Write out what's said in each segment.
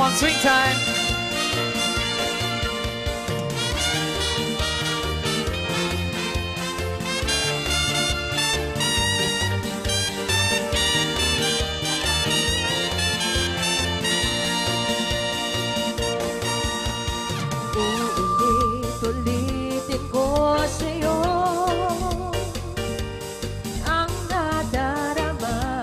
on, swing time. Ulitin ko sa'yo ang nadarama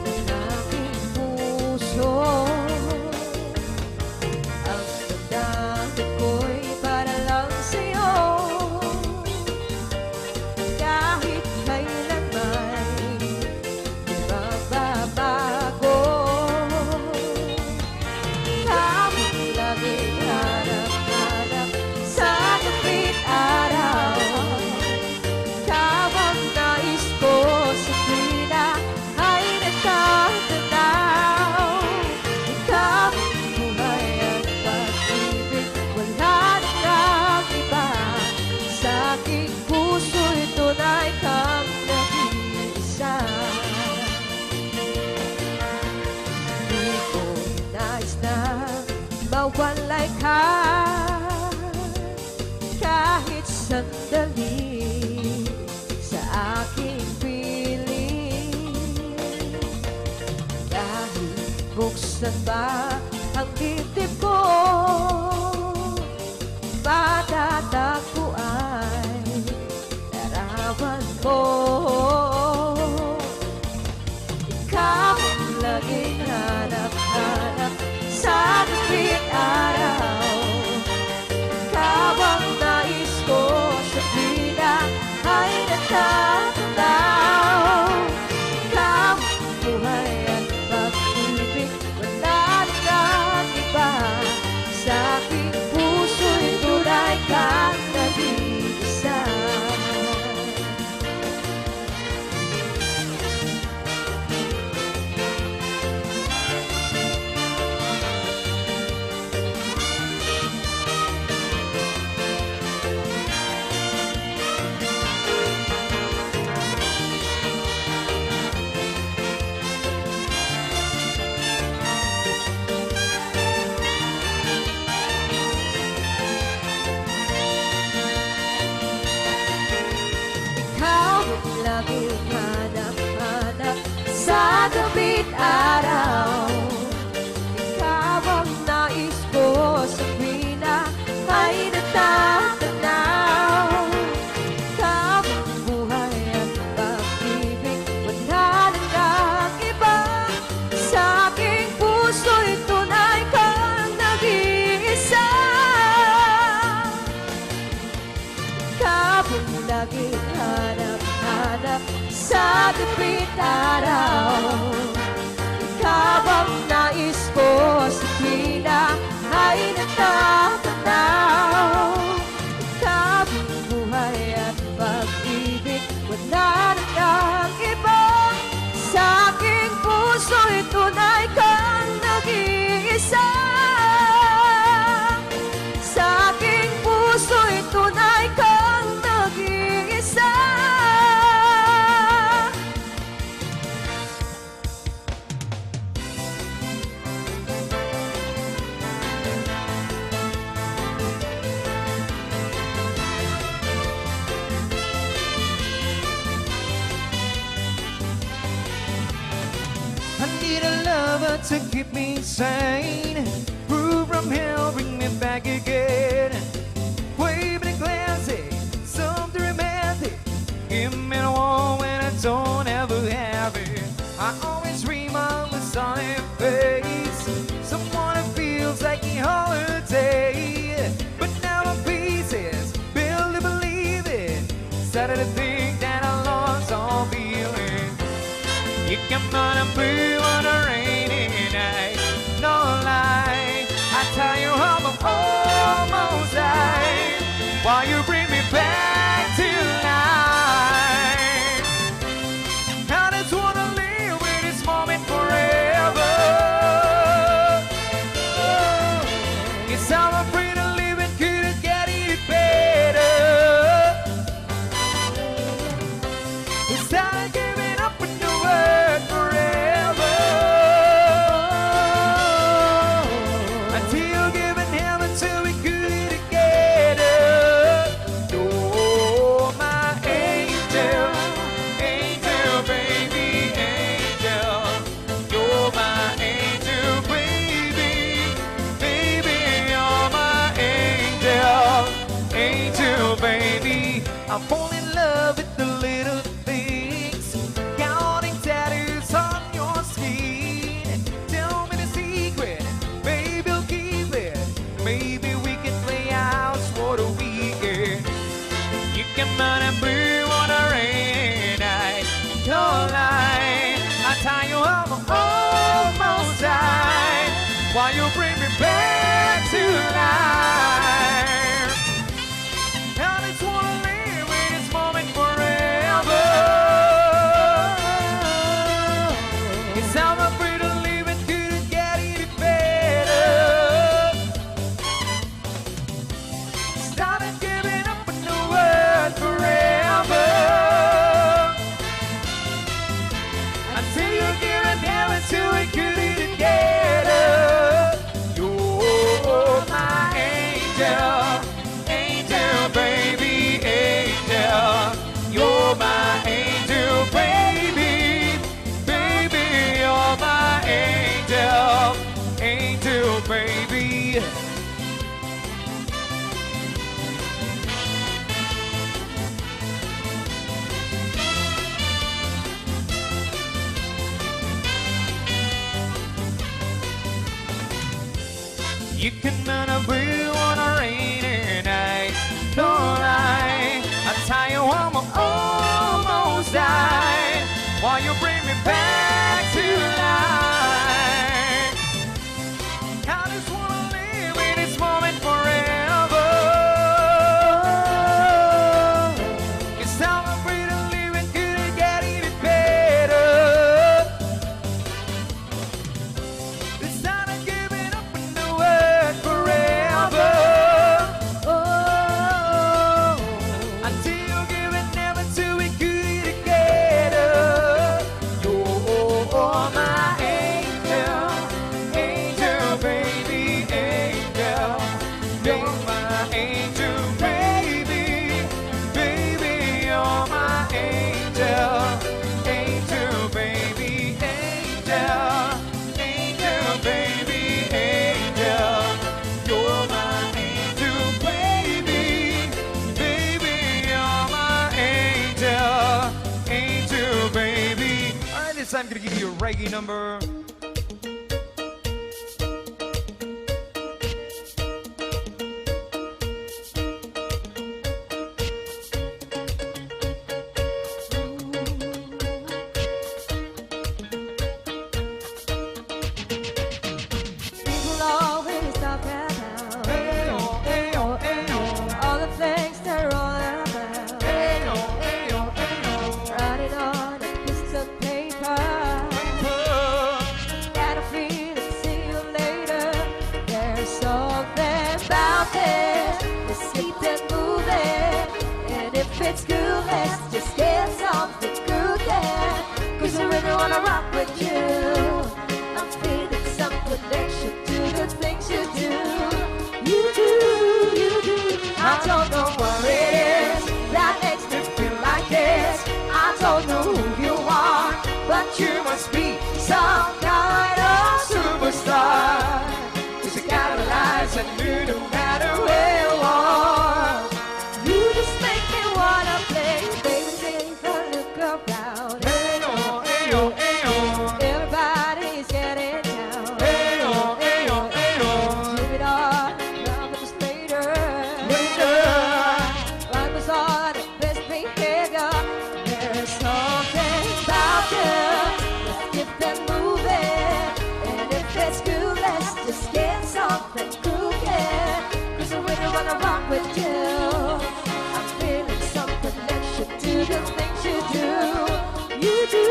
ng aking puso. Ang damdamin ko'y para lang sa'yo, kahit kailanman di magbabago. Kaming laging hanap-hanap sa gabit araw. Kamang nais ko sa tuwina ay nagtatanaw. Kaming buhay at pag-ibig, wala nang iba. Sa aking puso'y tunay kang nag-iisa. Di ko nais na mawalay ka kahit sandali sa aking piling. Dahil buksan ba ang dibdib ko, matatagpo ay larawan mo. Ikaw ang laging hanap-hanap sa gabit araw. Ikaw ang nais ko sa tuwina ay natatanaw. Ikaw ang buhay at pag-ibig, wala nang iba. Sa aking puso'y tunay kang nag-iisa. Ikaw ang laging hanap-hanap sa gabit araw. Ikaw ang nais ko sa tuwina ay natatanaw. Ikaw ang buhay at pag-ibig, wala nang iba. Sa aking puso'y tunay kang nag-iisa. Ikaw ang laging hanap-hanap sa gabit araw. Ikaw ang nais ko sa tuwina ay natatanaw. Ikaw ang buhay at pag-ibig, wala nang iba. Sa aking puso'y tunay kang nag-iisa. Sa aking puso'y tunay kang nag-iisa. I need a lover to keep me sane. Prove from hell, bring me back again. Waving a classic, something romantic. Give me the one when I don't ever have it. I always dream of a sunny face, someone who feels like a holiday. But now I'm pieces, build to believe it. Started to think that I lost all feeling. You come on and blue on a rainy night, no lie. I tell you how I'm almost died, while you bring me back to life. I just wanna live with this moment forever. It's how I'm free to live and couldn't get it better. It's not giving up with the word forever. I fall in love with the little things, counting tattoos on your skin. Tell me the secret, maybe I'll keep it. Maybe we can play out for the weekend. You can run and blue on a rainy night. Don't lie, I tell you I'm almost died. While you bring me back to life, I just wanna live in this moment forever. Cause I'm afraid to leave it, couldn't get any better. Started giving up on the word forever. Until you give it now until we could eat together. You're my angel, angel baby, angel. You're my angel baby, baby. You're my angel, angel baby. You can run a blue on a rainy night. Don't lie, I tell you I'm almost died. While you bring me back to life, I just wanna live in this moment forever. Cause I'm afraid to live and couldn't get any better. It's not a giving up on the word forever. Until you give it never till we could eat together. You're my angel, angel baby, angel. You're my angel baby, baby. You're my angel, angel baby, angel. Angel baby, angel. You're my angel baby, baby. You're my angel, angel baby. Alright, this time I'm gonna give you a reggae number. People always talk about Ayo, ayo, ayo. all the things they're all about. Ayo, ayo, ayo. Write it on a piece of paper. Got a feeling, see you later. There's something about this. Let's keep it moving. And if it's good, let's just get something good there. Cause I really wanna rock with you. I'm feeling some connection to the things you do. You do, you do. I don't know what it is that makes me feel like this. I don't know who you are, but you must be some kind of superstar. Cause you got a lies and you no matter where you are. You just make me wanna play. Baby, take a look around. Ayo, ayo, ayo. Everybody's getting down. Ayo, ayo, ayo. Leave it all, love us later. Later. Life is on the best behavior. There's something about you. Let's keep them moving. And if it's good, let's just get something cooking. Cause I really wanna rock with you. I'm feeling some connection to the things you do. You do,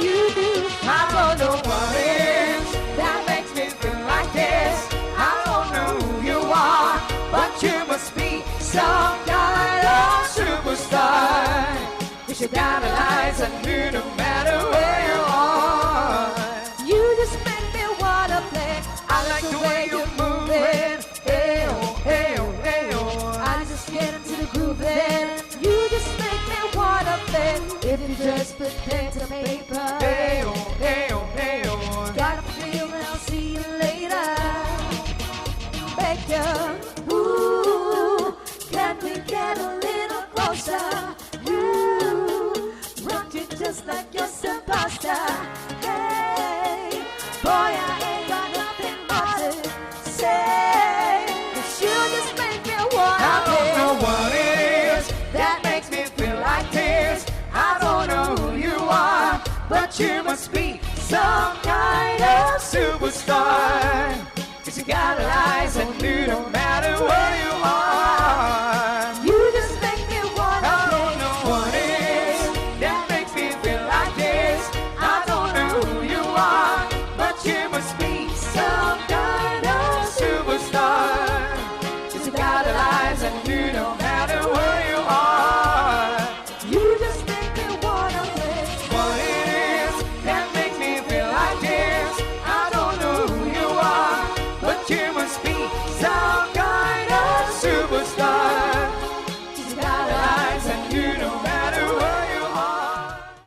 you do. I don't know what it is that makes me feel like this. I don't know who you are, but you must be some kind of superstar. Cause you got a lies and you no matter where you are. You just make me wanna play. I like the way you're moving. Ayo, ayo, ayo. I just get into the groove then. You just make me wanna play. If you just put pen to paper. Ayo, ayo, ayo. Got a feeling I'll see you later. Beg you, ooh, can we get a little closer? but you must be some kind of superstar. 'Cause you got eyes and you no matter where you are. You just make me wanna I don't know what it is that makes me feel like this. I don't know who you are, but you must be some kind